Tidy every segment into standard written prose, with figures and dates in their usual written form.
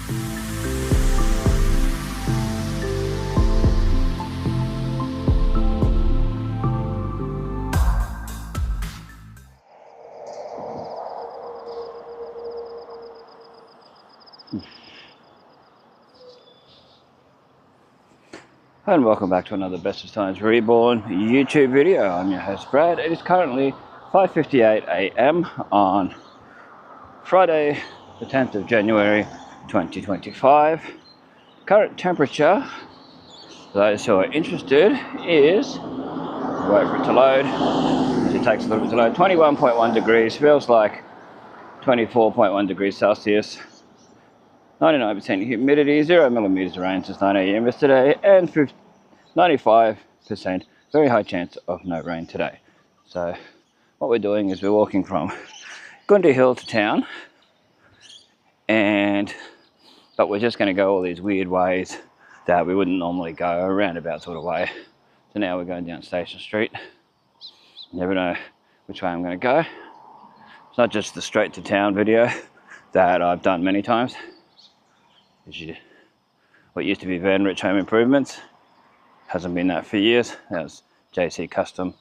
And welcome back to another Bestestimes Reborn YouTube video. I'm your host Brad. It is currently 5:58 a.m. on Friday the 10th of January 2025. Current temperature, for those who are interested, is, wait for it to load, as it takes a little bit to load, 21.1 degrees, feels like 24.1 degrees Celsius, 99% humidity, 0 millimeters of rain since 9 a.m. yesterday, and 95% very high chance of no rain today. So what we're doing is we're walking from Gundy Hill to town, but we're just going to go all these weird ways that we wouldn't normally go, a roundabout sort of way. So now we're going down Station Street. You never know which way I'm going to go. It's not just the straight to town video that I've done many times. What used to be Van Rich Home Improvements hasn't been that for years. That was JC Custom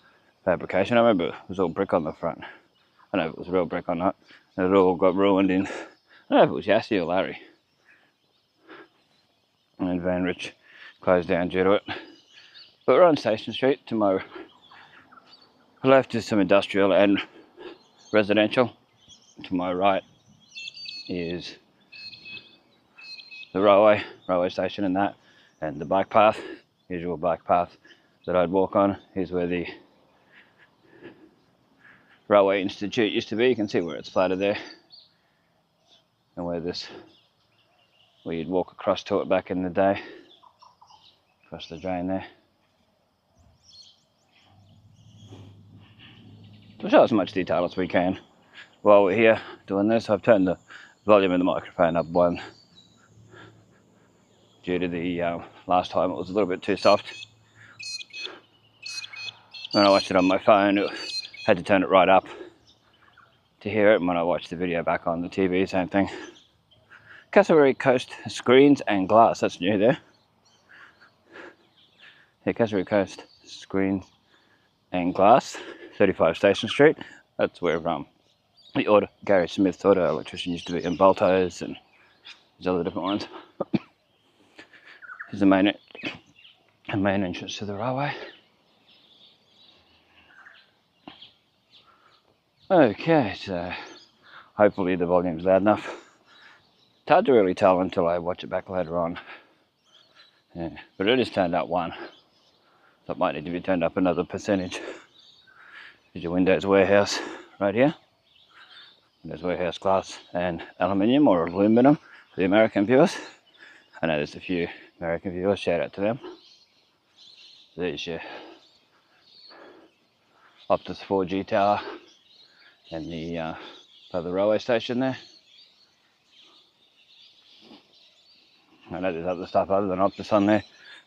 Fabrication. I remember it was all brick on the front. I don't know if it was real brick or not. It all got ruined in, I don't know if it was Yassi or Larry. And then Van Rich closed down due to it. But we're on Station Street. To my left is some industrial and residential. To my right is the railway station and that, and the bike path, usual bike path that I'd walk on. Here's where the Railway Institute used to be. You can see where it's flooded there, and where you'd walk across to it back in the day, across the drain there. We'll show as much detail as we can while we're here doing this. I've turned the volume of the microphone up one due to the last time it was a little bit too soft. When I watched it on my phone, I had to turn it right up to hear it, and when I watched the video back on the TV, same thing. Cassowary Coast Screens and Glass, that's new there. Yeah, Cassowary Coast Screens and Glass, 35 Station Street. That's where Gary Smith's auto electrician used to be, and Baltos and these other different ones. Here's the main entrance to the railway. Okay, so hopefully the volume's loud enough. It's hard to really tell until I watch it back later on. Yeah, but it is turned up one. So it might need to be turned up another percentage. Here's your Windows Warehouse right here. Windows Warehouse glass and aluminium, or aluminum for the American viewers. I know there's a few American viewers, shout out to them. There's your Optus 4G tower and the other railway station there. I know there's other stuff other than Optus on there,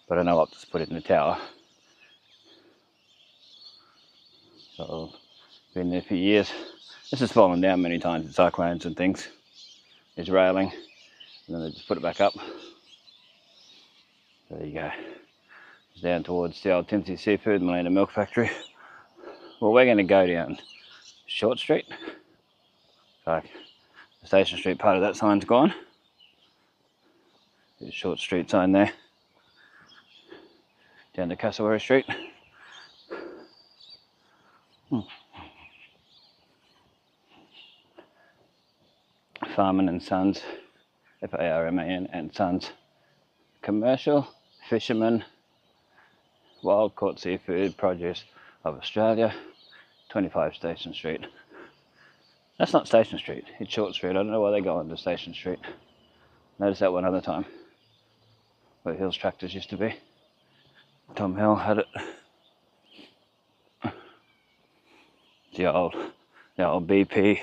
but I know Optus put it in the tower. So I've been there for years. This has fallen down many times in cyclones and things. There's railing, and then they just put it back up. There you go. It's down towards the old Timothy Seafood and Melinda Milk Factory. Well, we're going to go down Short Street. Like the Station Street part of that sign's gone. There's Short Street sign there. Down to Cassowary Street. Farman and Sons, Farman and Sons Commercial, Fisherman, Wild Caught Seafood, Produce of Australia, 25 Station Street. That's not Station Street, it's Short Street. I don't know why they go onto Station Street. Noticed that one other time, where Hill's Tractors used to be. Tom Hill had it. The old BP,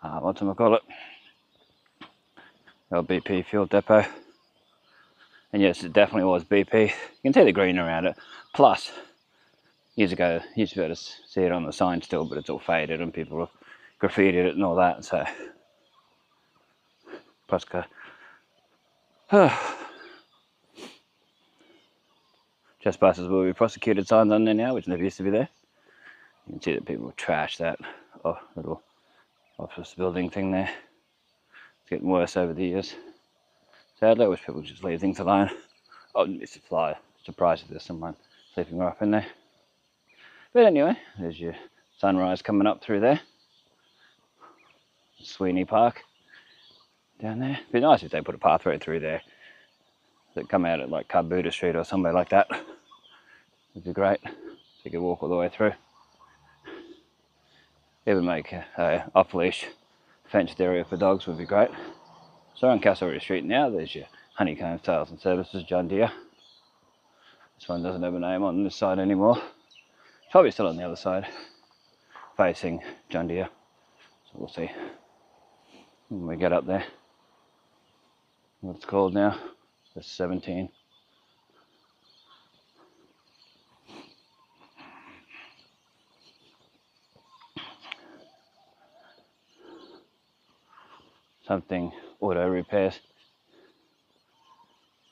whatchamacallit, the old BP fuel depot. And yes, it definitely was BP. You can see the green around it. Plus, years ago, you used to be able to see it on the sign still, but it's all faded and people have graffitied it and all that. So, Trespassers will be prosecuted signs on there now, which never used to be there. You can see that people trash that little office building thing there. It's getting worse over the years. Sadly, I wish people would just leave things alone. Oh, it's a fly. Surprised if there's someone sleeping right up in there. But anyway, there's your sunrise coming up through there. Sweeney Park down there. It'd be nice if they put a pathway through there that come out at like Carbuda Street or somewhere like that. It'd be great. So you could walk all the way through. Even make a off-leash fenced area for dogs would be great. So on Castlereagh Street now, there's your Honeycomb Sales and Services, John Deere. This one doesn't have a name on this side anymore. It's probably still on the other side, facing John Deere. So we'll see when we get up there. What it's called now, the 17. Something auto repairs.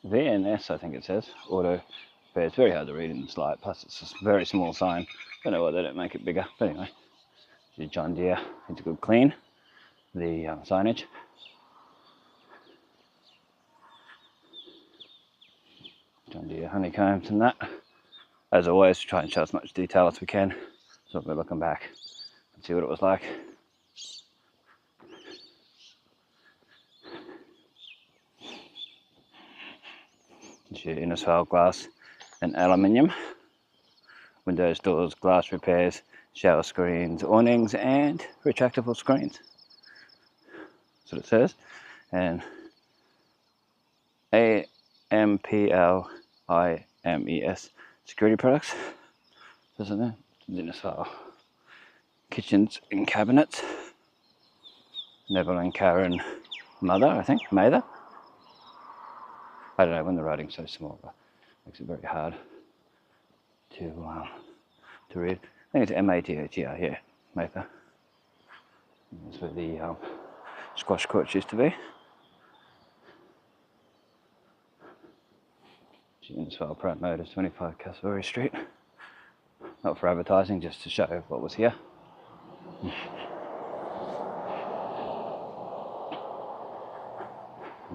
VNS, I think it says. Auto repair. It's very hard to read in this light. Plus, it's a very small sign. Don't know why they don't make it bigger. But anyway, John Deere. It's a good clean. The signage. John Deere honeycombs and that. As always, try and show as much detail as we can. So we're looking back and see what it was like. It's your Innisfail glass and aluminium. Windows, doors, glass repairs, shower screens, awnings, and retractable screens. That's what it says. And AMPLIMES security products. Isn't it? Innisfail. Kitchens and cabinets. Neville and Karen Mother, I think. Mather. I don't know when the writing's so small, but it makes it very hard to read. I think it's M-A-T-H-E-R, yeah, Mather. That's where the squash courts used to be. Innisfail Pratt Motors, 25 Castlereagh Street. Not for advertising, just to show what was here.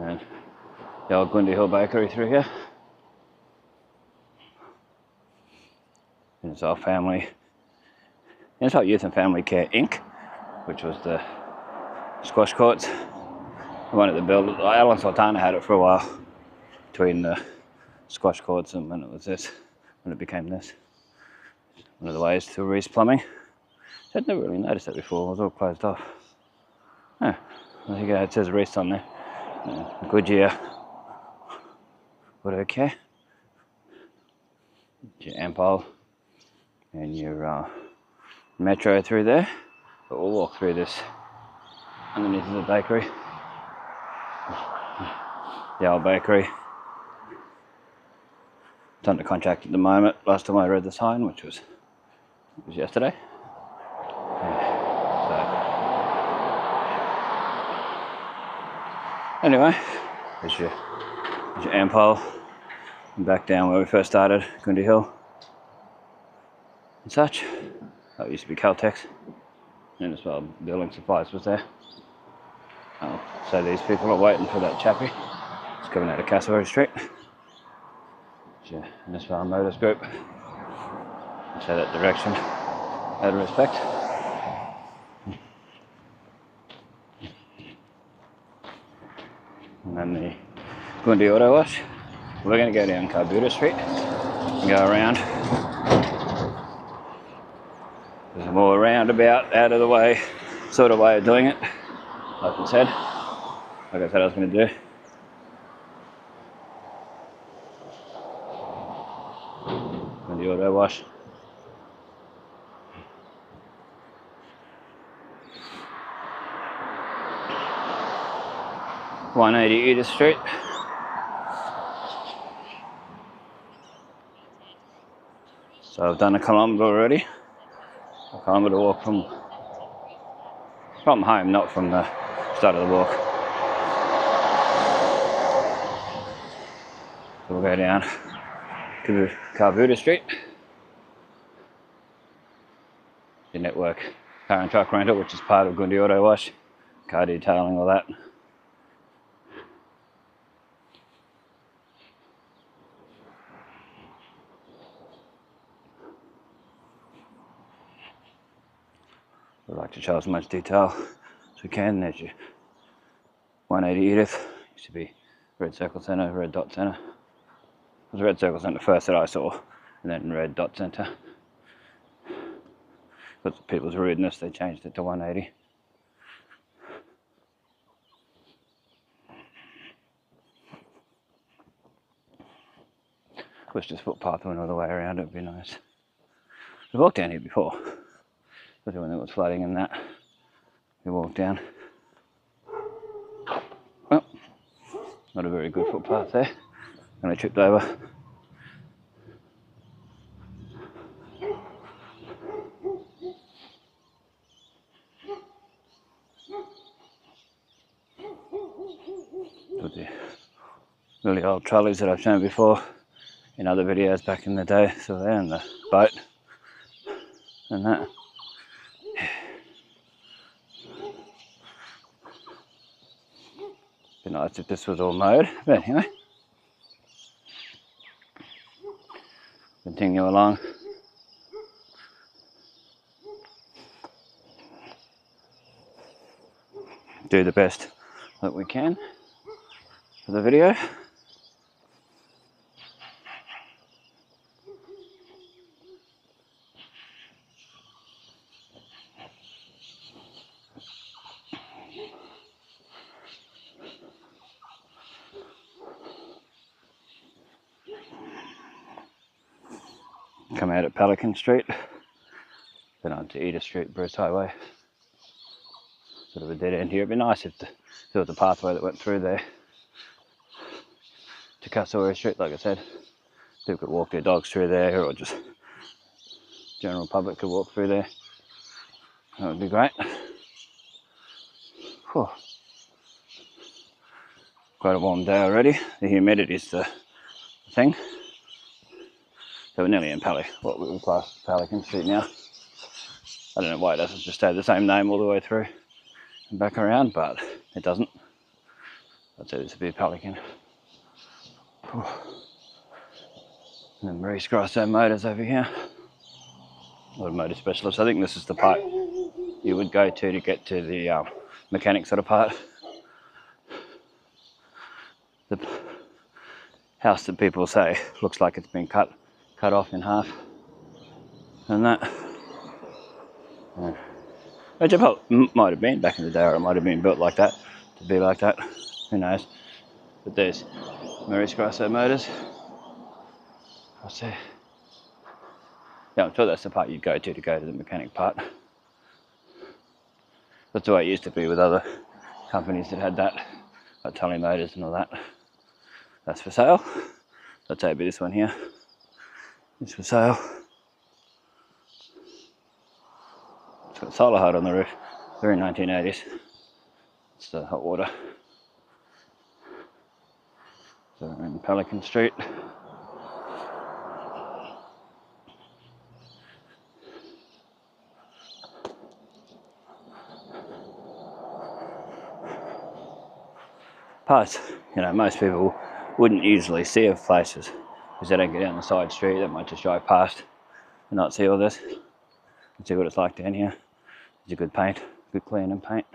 And the old Gundy Hill Bakery through here. Innisfail Family, Innisfail Youth and Family Care Inc., which was the squash courts. The one at the build. Alan Sultana had it for a while between the squash courts and when it was this, when it became this. One of the ways to Reese Plumbing. I'd never really noticed that before. It was all closed off. Oh, there you go. It says Reese on there. Goodyear. Auto Care. Your Ampol and your Metro through there. But we'll walk through this underneath the bakery. The old bakery. It's under contract at the moment. Last time I read the sign, which was yesterday. So anyway, there's your Ampol. And back down where we first started, Gundy Hill and such. That used to be Caltex. And as well, building supplies was there. Oh, so these people are waiting for that chappie. It's coming out of Castlereagh Street. Innisfail Motors Group. So that direction, out of respect. And then the Gundy Auto Wash. We're going to go down Carbuda Street and go around. There's a more roundabout, out of the way sort of way of doing it, like I said I was going to do. And the auto wash. $180 Edith Street. So I've done a kilometre already. A kilometre walk from home, not from the start of the walk. go down to Carbuda Street. The network car and truck rental, which is part of Gundi Auto Wash, car detailing, all that. We like to show as much detail as we can. There's your 180 Edith. Used to be red circle centre, red dot centre. It was red circle centre first that I saw, and then red dot centre. Because of people's rudeness, they changed it to 180. Wish this footpath went all the way around, it would be nice. I've walked down here before, but when it was flooding and that, we walked down. Well, not a very good footpath there, and I tripped over. With the really old trolleys that I've shown before in other videos back in the day, so there, and the boat and that. Be nice if this was all mowed, but anyway, continue along. Do the best that we can for the video. Come out at Pelican Street, then on to Edith Street, Bruce Highway. Sort of a dead end here. It'd be nice if there was a pathway that went through there to Castlereagh Street, like I said. People could walk their dogs through there, or just general public could walk through there. That would be great. Whew. Quite a warm day already. The humidity's the thing. So we're nearly in what we would class Pelican Street now. I don't know why it doesn't just stay the same name all the way through and back around, but it doesn't. I'd say this would be Pelican. And then Maurice Grosso Motors over here. Automotive specialist. I think this is the part you would go to get to the mechanic sort of part. The house that people say looks like it's been cut off in half, and that. Yeah. Which it might have been back in the day, or it might have been built like that to be like that. Who knows? But there's Maurice Grosso Motors. What's there? Yeah, I'm sure that's the part you'd go to the mechanic part. That's the way it used to be with other companies that had that, like Tully Motors and all that. That's for sale. Let's say it'd be this one here. It's for sale. It's got solar hut on the roof. Very 1980s. It's the hot water. So we're in Pelican Street. Parts, most people wouldn't usually see of places because they don't get down the side street. They might just drive past and not see all this. And see what it's like down here. It's a good paint, good clean and paint.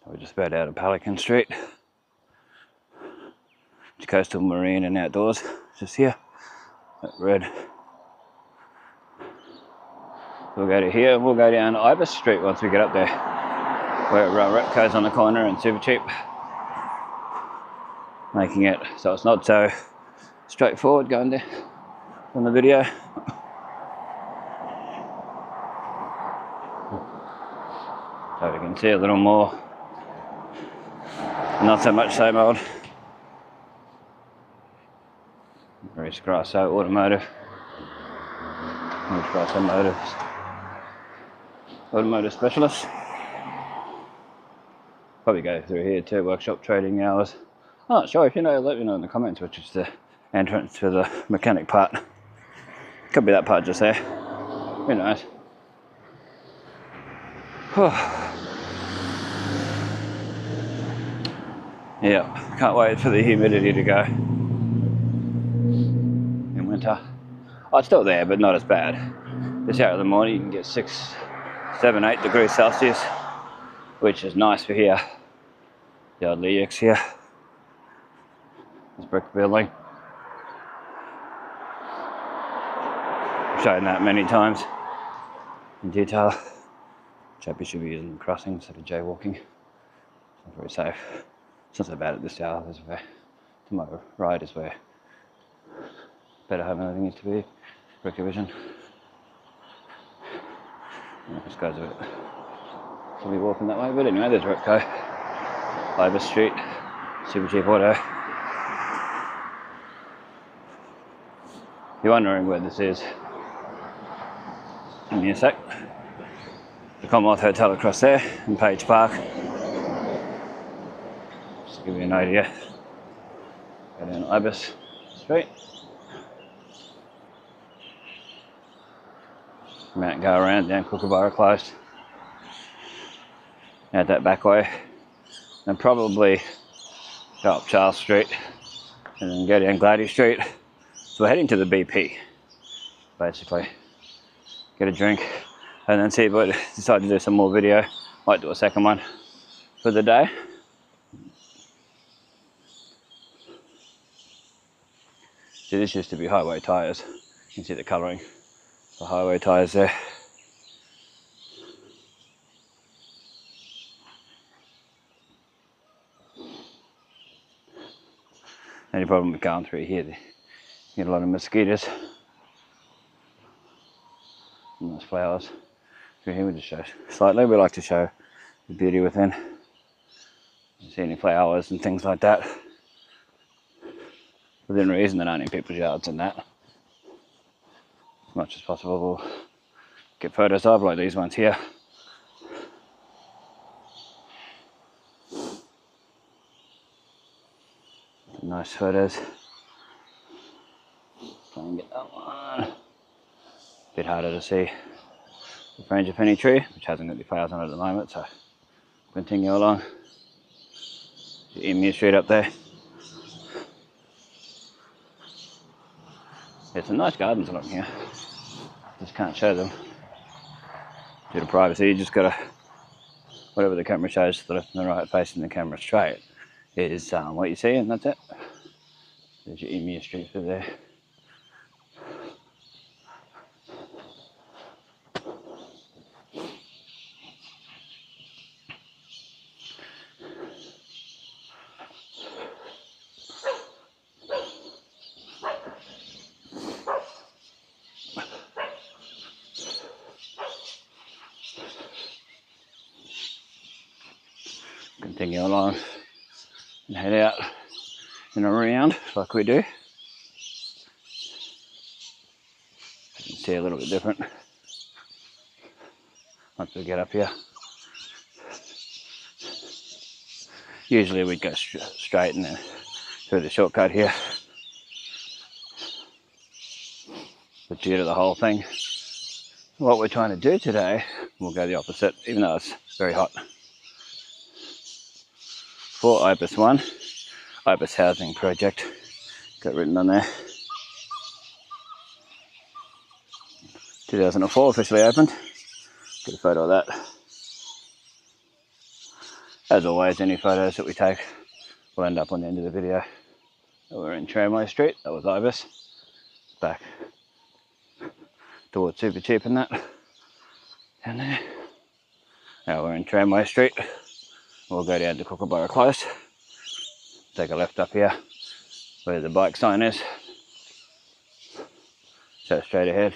We're just about out of Pelican Street. It's coastal marine and outdoors, just here. That red. We'll go to here, we'll go down Ibis Street once we get up there, where Repco's on the corner and Super Cheap. Making it so it's not so straightforward going there on the video. So we can see a little more, not so much same old. Maurice Grosso Automotive. Which by some automotive specialists. Probably go through here too, workshop trading hours. I'm not sure. If you know, let me know in the comments which is the entrance to the mechanic part. Could be that part just there. Who knows? Yeah, can't wait for the humidity to go in winter. Oh, it's still there, but not as bad. This hour of the morning you can get 6, 7, 8 degrees Celsius, which is nice for here. The old EX here. This brick building. I've shown that many times in detail. Chappie should be using crossing instead of jaywalking. It's not very safe. It's not so bad at this hour. There's where to my right is where better home than needs to be. Brick vision. This guy's a bit. I'll be walking that way, but anyway, there's Repco, Ibis Street, super cheap auto. If you're wondering where this is, give me a sec. The Commonwealth Hotel across there in Page Park. Just to give you an idea. Go down Ibis Street. Come out and go around down Kookaburra Close. Out that back way. And probably go up Charles Street and then go down Glady Street. So we're heading to the BP, basically. Get a drink and then see if we decide to do some more video. Might do a second one for the day. See, this used to be highway tyres. You can see the colouring. The highway tyres there. Only problem with going through here, you get a lot of mosquitoes. And those flowers. Through here we just show slightly. We like to show the beauty within. You see any flowers and things like that. Within reason, that aren't in people's yards and that. As much as possible we'll get photos of, like these ones here. Nice photos. Try and get that one. Bit harder to see the frangipani tree, which hasn't got any flowers on it at the moment, so continue along. Emu Street up there. There's some nice gardens along here. Just can't show them due to privacy. You just gotta, whatever the camera shows to the left and the right facing the camera straight is what you see, and that's it. There's your Emu Street through there. Continue along and head out and around like we do. You can see a little bit different once we get up here. Usually we'd go straight and then through the shortcut here. But due to the whole thing, what we're trying to do today, we'll go the opposite, even though it's very hot. For Ibis 1, Ibis Housing Project, got written on there. 2004 officially opened. Get a photo of that. As always, any photos that we take will end up on the end of the video. We're in Tramway Street, that was Ibis. Back towards Super Cheap and that. Down there. Now we're in Tramway Street. We'll go down to Kookaburra Close. Take a left up here where the bike sign is. So straight ahead.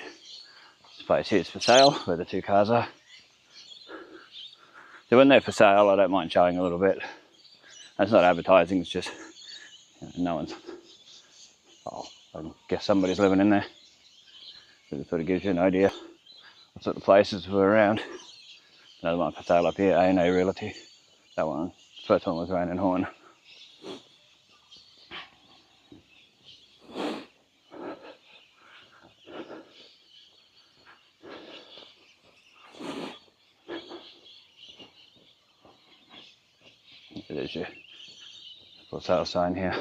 This place here is for sale, where the two cars are. So when they're for sale, I don't mind showing a little bit. That's not advertising, it's just, you know, no one's, oh, I guess somebody's living in there. So it sort of gives you an idea what sort of places were around. Another one for sale up here, A&A Realty. That one, first one was Rain and Horn. There's your for sale sign here.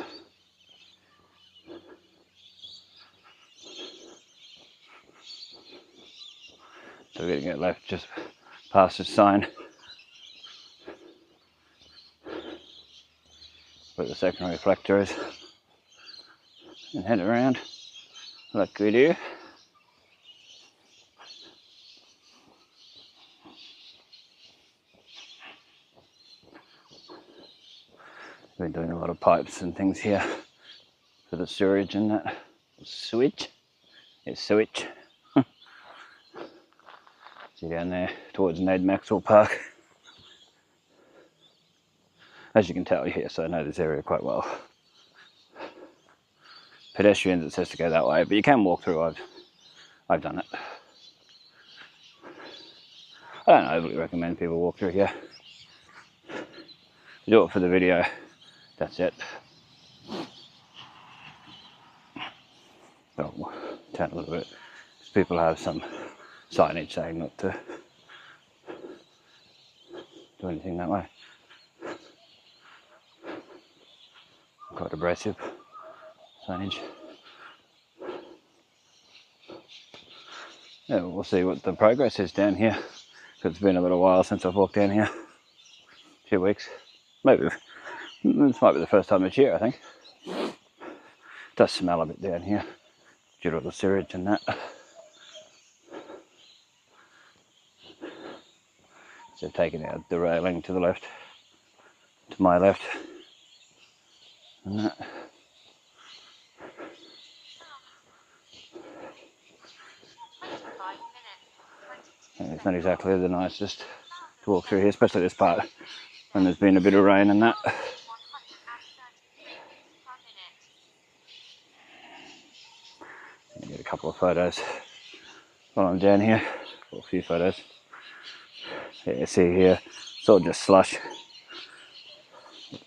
So we're going to get left just past the sign. Where the second reflector is. And head around like we do. Been doing a lot of pipes and things here for the sewage and that. Switch. It's sewage. See down there towards Ned Maxwell Park. As you can tell here, so I know this area quite well. Pedestrians, it says to go that way, but you can walk through. I've done it. I don't overly recommend people walk through here. You do it for the video. That's it. I'll turn a little bit. Because people have some signage saying not to do anything that way. Quite abrasive signage. Yeah, we'll see what the progress is down here. Because it's been a little while since I've walked down here. A few weeks. Maybe. This might be the first time this year, I think. It does smell a bit down here due to the sewage and that. So taking out the railing to the left, to my left, and that. And it's not exactly the nicest to walk through here, especially this part when there's been a bit of rain and that. Get a couple of photos while I'm down here, or a few photos. Yeah, you see here, it's all just slush.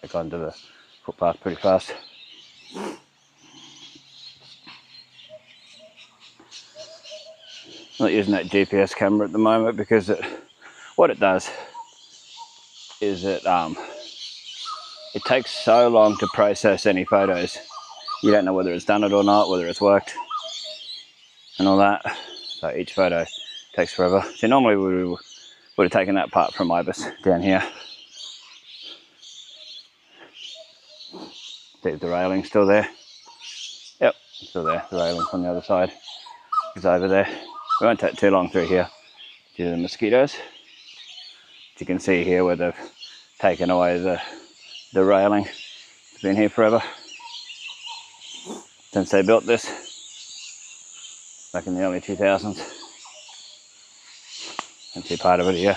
Back onto the footpath pretty fast. I'm not using that GPS camera at the moment because what it does is it takes so long to process any photos. You don't know whether it's done it or not, whether it's worked and all that. So each photo takes forever. So normally we would have taken that part from Ibis down here. See the railing still there? Yep, still there. The railing on the other side is over there. We won't take too long through here due to the mosquitoes. As you can see here where they've taken away the railing. It's been here forever since they built this back in the early 2000s. You can see part of it here.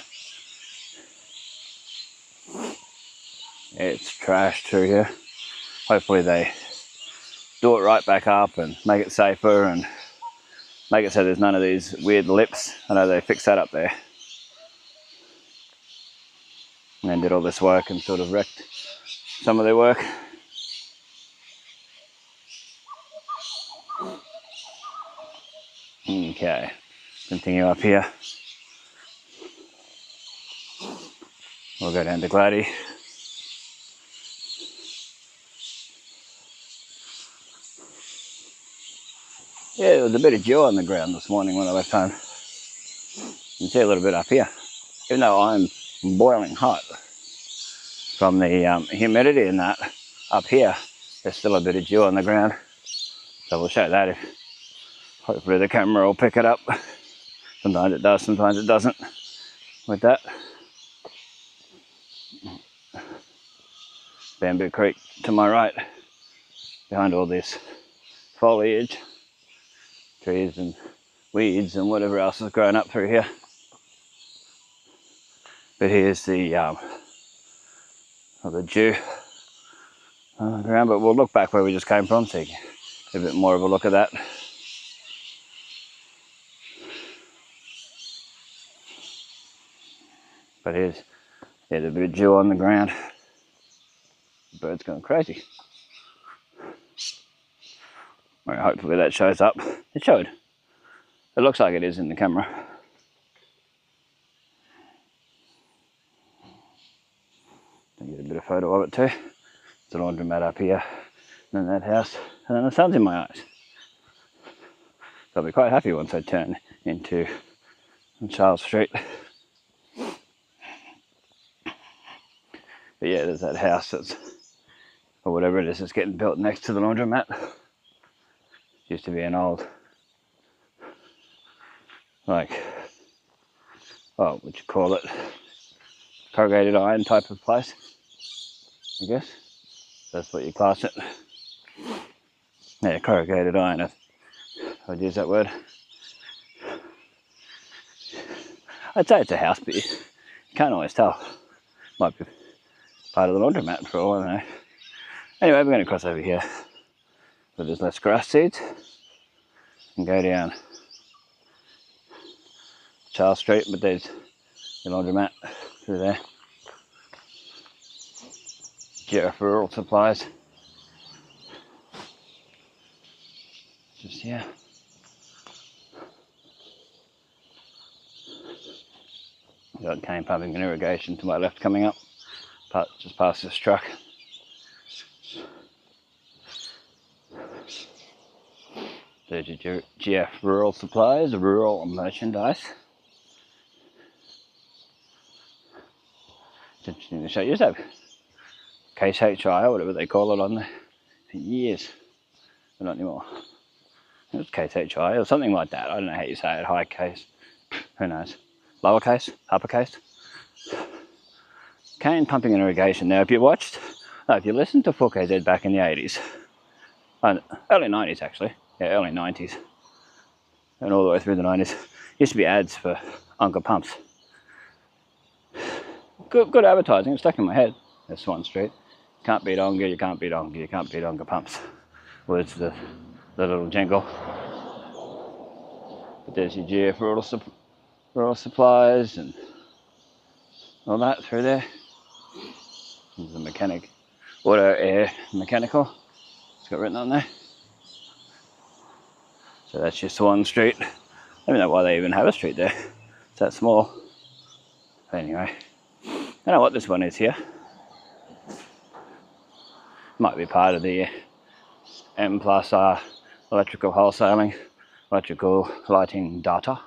It's trashed through here. Hopefully they do it right back up and make it safer and make it so there's none of these weird lips. I know they fixed that up there. And then did all this work and sort of wrecked some of their work. Okay, continue up here. We'll go down to Gladdy. Yeah, there was a bit of dew on the ground this morning when I left home. You can see a little bit up here. Even though I'm boiling hot from the humidity and that, up here, there's still a bit of dew on the ground. So we'll show that. Hopefully the camera will pick it up. Sometimes it does, sometimes it doesn't with that. Bamboo Creek to my right, behind all this foliage, trees and weeds and whatever else has grown up through here. But here's the dew on the ground, but we'll look back where we just came from so you can get a bit more of a look at that. But here's a bit of dew on the ground. The bird's going crazy. Well, hopefully that shows up. It showed. It looks like it is in the camera. I'll get a bit of photo of it too. There's a laundromat up here, and then that house, and then the sun's in my eyes. So I'll be quite happy once I turn into Charles Street. But yeah, there's that house that's, or whatever it is, that's getting built next to the laundromat. Used to be an old, like, oh, what you call it, corrugated iron type of place, I guess. That's what you class it. Yeah, corrugated iron, I'd use that word. I'd say it's a house, but you can't always tell. Might be part of the laundromat for all I know. Anyway, we're going to cross over here where there's less grass seeds and go down Charles Street, but there's the laundromat through there. GF Rural Supplies. Just here. Got cane pumping and irrigation to my left coming up, just past this truck. There's your GF Rural Supplies, rural merchandise. It's interesting to show you. Used to have Case HI or whatever they call it on there for years, but not anymore. It was Case HI or something like that. I don't know how you say it. High case, who knows? Lowercase, uppercase. Cane pumping and irrigation. Now, if you listened to 4KZ back in the 80s, early 90s actually, yeah, early 90s, and all the way through the 90s, used to be ads for Uncle Pumps. Good advertising. It's stuck in my head. That's Swan Street. Can't beat Onga, you can't beat Onga, you can't beat Onga Pumps. Was the little jingle. But there's your GF Rural Supplies and all that through there. There's the mechanic, auto air mechanical. It's got written on there. So that's your Swan Street. I don't know why they even have a street there. It's that small. But anyway, I don't know what this one is here. Might be part of the M+R electrical wholesaling, electrical lighting data.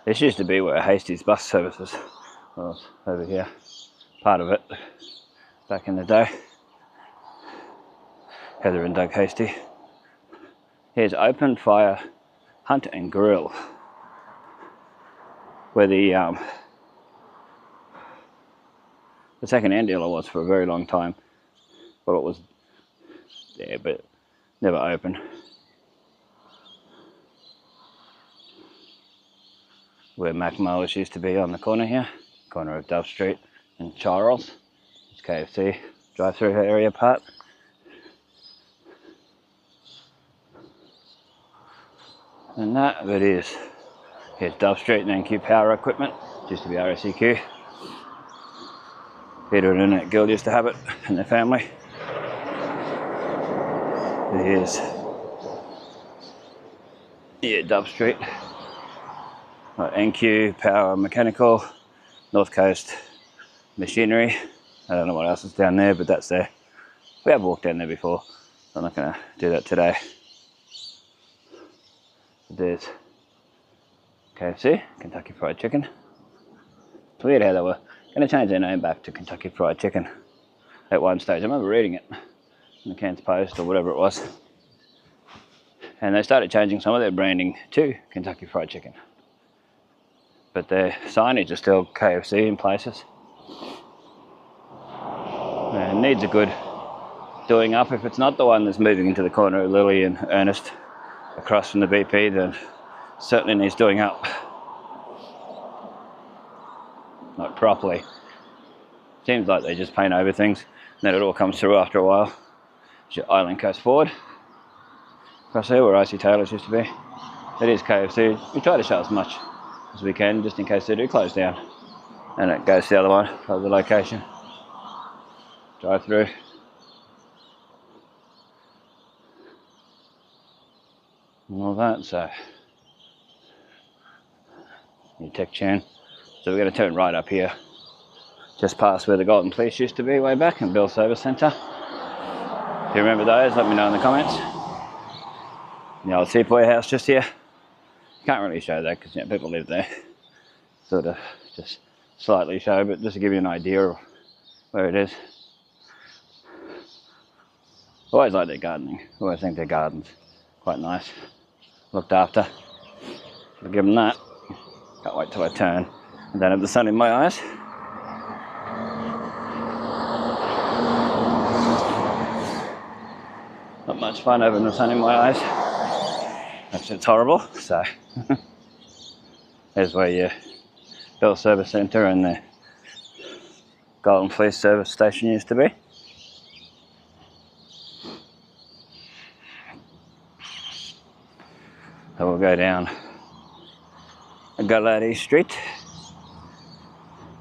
This used to be where Hastie's bus services was, over here. Part of it, back in the day. Heather and Doug Hastie. Here's Open Fire Hunt and Grill, where the second-hand dealer was for a very long time. Well, it was there, but never open. Where Mac Mowers used to be on the corner here, corner of Dove Street and Charles. It's KFC drive-through area part. And that it is. Here's Dove Street and NQ Power Equipment. It used to be RSEQ. Peter and Annette Gill used to have it in their family. Here's Dove Street. NQ Power Mechanical, North Coast Machinery. I don't know what else is down there, but that's there. We have walked down there before, so I'm not going to do that today. There's KFC, Kentucky Fried Chicken. It's weird how they were going to change their name back to Kentucky Fried Chicken at one stage. I remember reading it in the Cairns Post or whatever it was. And they started changing some of their branding to Kentucky Fried Chicken. But their signage is still KFC in places. And needs a good doing up. If it's not the one that's moving into the corner of Lily and Ernest across from the BP, then certainly needs doing up. Not properly. Seems like they just paint over things and then it all comes through after a while. It's your Island Coast Ford across there where Icy Taylor's used to be. it is KFC. We try to show as much as we can, just in case they do close down. And it goes to the other one, other location. Drive through. And all that, so. New tech tune. So we're going to turn right up here. Just past where the Golden Police used to be way back in Bill Service Centre. If you remember those, let me know in the comments. The old Sepoy house just here. Can't really show that because people live there. Sort of just slightly show, but just to give you an idea of where it is. Always like their gardening. Always think their garden's quite nice. Looked after. I'll give them that. Can't wait till I turn and don't have the sun in my eyes. Not much fun having the sun in my eyes. Actually, it's horrible. So there's where your Bell Service Centre and the Golden Fleece Service Station used to be. So we'll go down Galati Street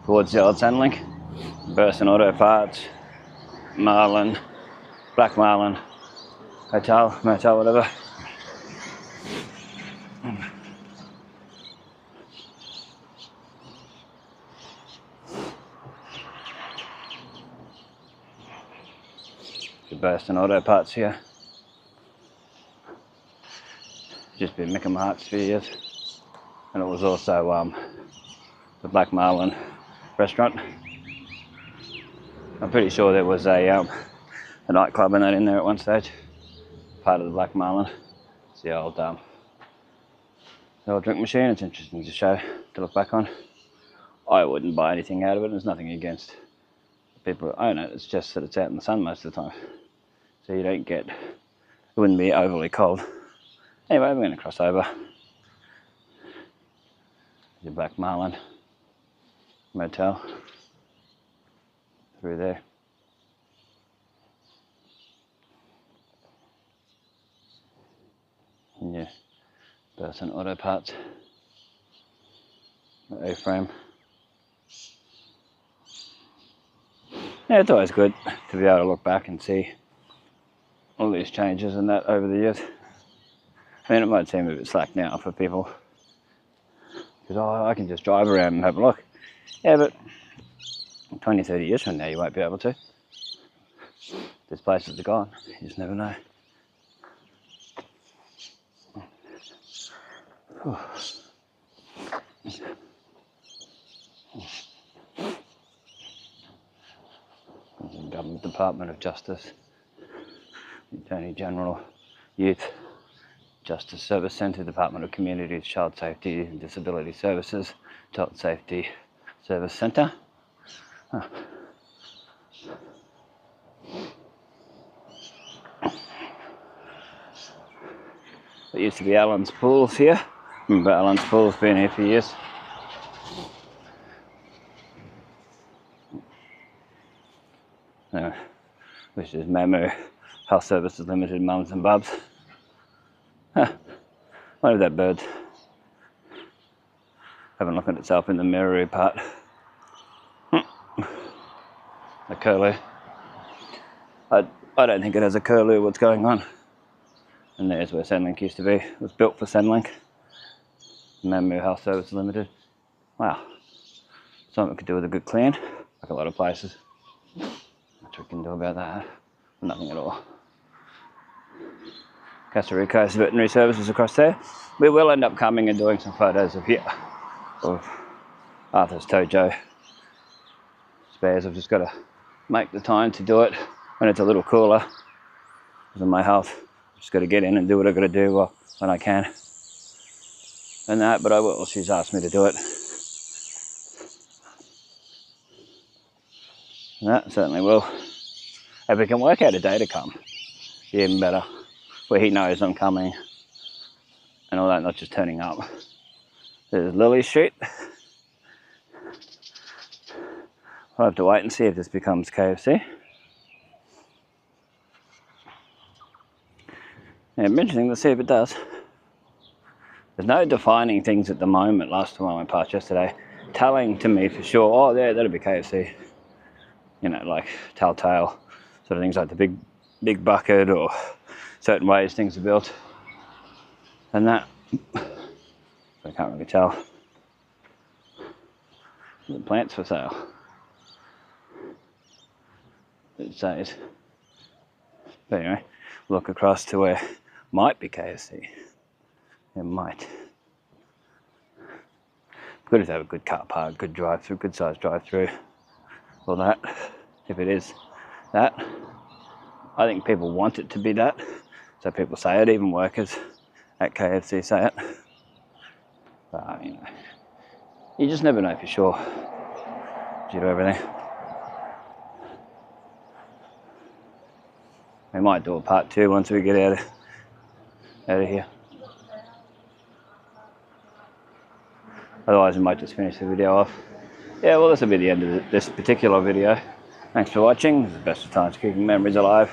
towards the old Sandlink. Burson Auto Parts, Marlin, Black Marlin, Motel, whatever. Burson Auto Parts here. Just been Mick and Mark's for years. And it was also the Black Marlin restaurant. I'm pretty sure there was a nightclub and that in there at one stage. Part of the Black Marlin. It's the old drink machine. It's interesting to look back on. I wouldn't buy anything out of it. There's nothing against the people who own it. It's just that it's out in the sun most of the time. So you don't get, it wouldn't be overly cold. Anyway, we're going to cross over. The Black Marlin Motel. Through there. And yeah, Burson Auto Parts. The A-frame. Yeah, it's always good to be able to look back and see all these changes and that over the years. I mean, it might seem a bit slack now for people. Because, I can just drive around and have a look. Yeah, but 20, 30 years from now, you won't be able to. These places are gone. You just never know. Government Department of Justice, Attorney General, Youth, Justice Service Centre, Department of Communities, Child Safety and Disability Services, Child Safety Service Centre. It used to be Allen's Pools here. Remember Allen's Pools been here for years. Which is Mamu Health Services Limited, Mums and Bubs. What is that bird? Having a look at itself in the mirror part. A curlew. I don't think it has a curlew. What's going on? And there's where Sandlink used to be. It was built for Sandlink. Mamu Health Services Limited. Wow. Something we could do with a good clean, like a lot of places. What we can do about that? Nothing at all. Castle Coast Veterinary Services across there. We will end up coming and doing some photos of here, of Arthur's Tojo spares. I've just got to make the time to do it when it's a little cooler because of my health. I've just got to get in and do what I've got to do when I can. And that, but I will. She's asked me to do it. And that certainly will. If we can work out a day to come, even better. Where he knows I'm coming and all that, not just turning up. There's Lily Street. I'll have to wait and see if this becomes KFC. Yeah, it'd be interesting to see if it does. There's no defining things at the moment. Last time I went past yesterday, telling to me for sure, oh yeah, that'll be KFC. You know, like telltale sort of things like the big bucket or certain ways things are built. And that, I can't really tell. The plants for sale. It says. But anyway, look across to where might be KFC. It might. Good to have a good car park, good drive-through, good sized drive-through. Well, that, if it is that, I think people want it to be that. So people say it, even workers at KFC say it. But, you know, you just never know for sure due to everything. We might do a part 2 once we get out of here. Otherwise we might just finish the video off. Yeah, well, this will be the end of this particular video. Thanks for watching. This is the best of times, keeping memories alive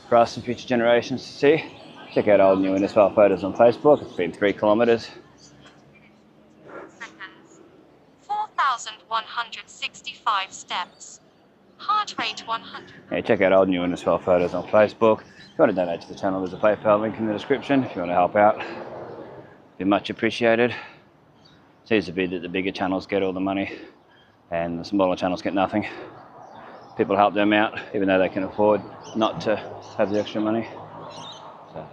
for us and future generations to see. Check out old new Innisfail photos on Facebook. It's been 3 kilometers. 4,165 steps. Heart rate 100. Yeah, check out old new Innisfail photos on Facebook. If you want to donate to the channel, there's a PayPal link in the description. If you want to help out, it'd be much appreciated. Seems to be that the bigger channels get all the money and the smaller channels get nothing. People help them out even though they can afford not to have the extra money. So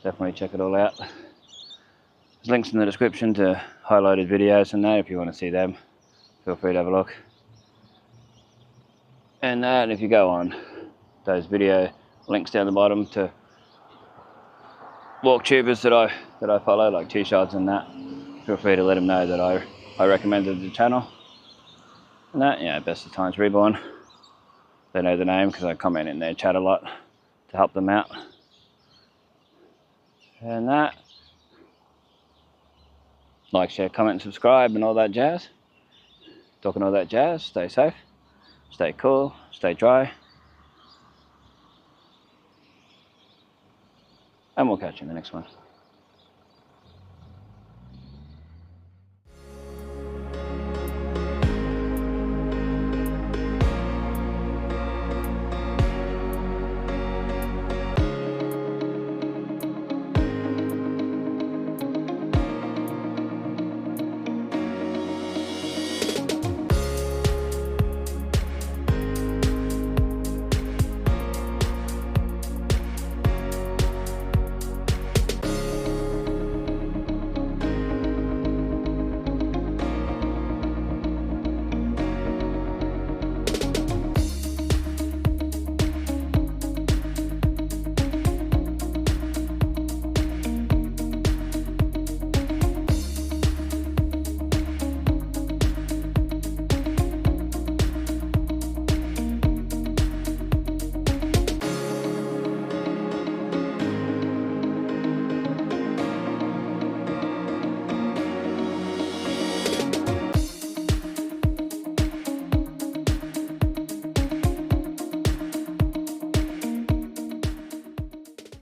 definitely check it all out. There's links in the description to highlighted videos and that. If you want to see them, feel free to have a look. And if you go on those video links down the bottom to walk tubers that I follow, like T-Shots and that, feel free to let them know that I recommended the channel. And that, yeah, Best of Times Reborn. They know the name because I comment in their chat a lot to help them out. And that, like, share, comment, and subscribe and all that jazz. Talking all that jazz. Stay safe, stay cool, stay dry. And we'll catch you in the next one.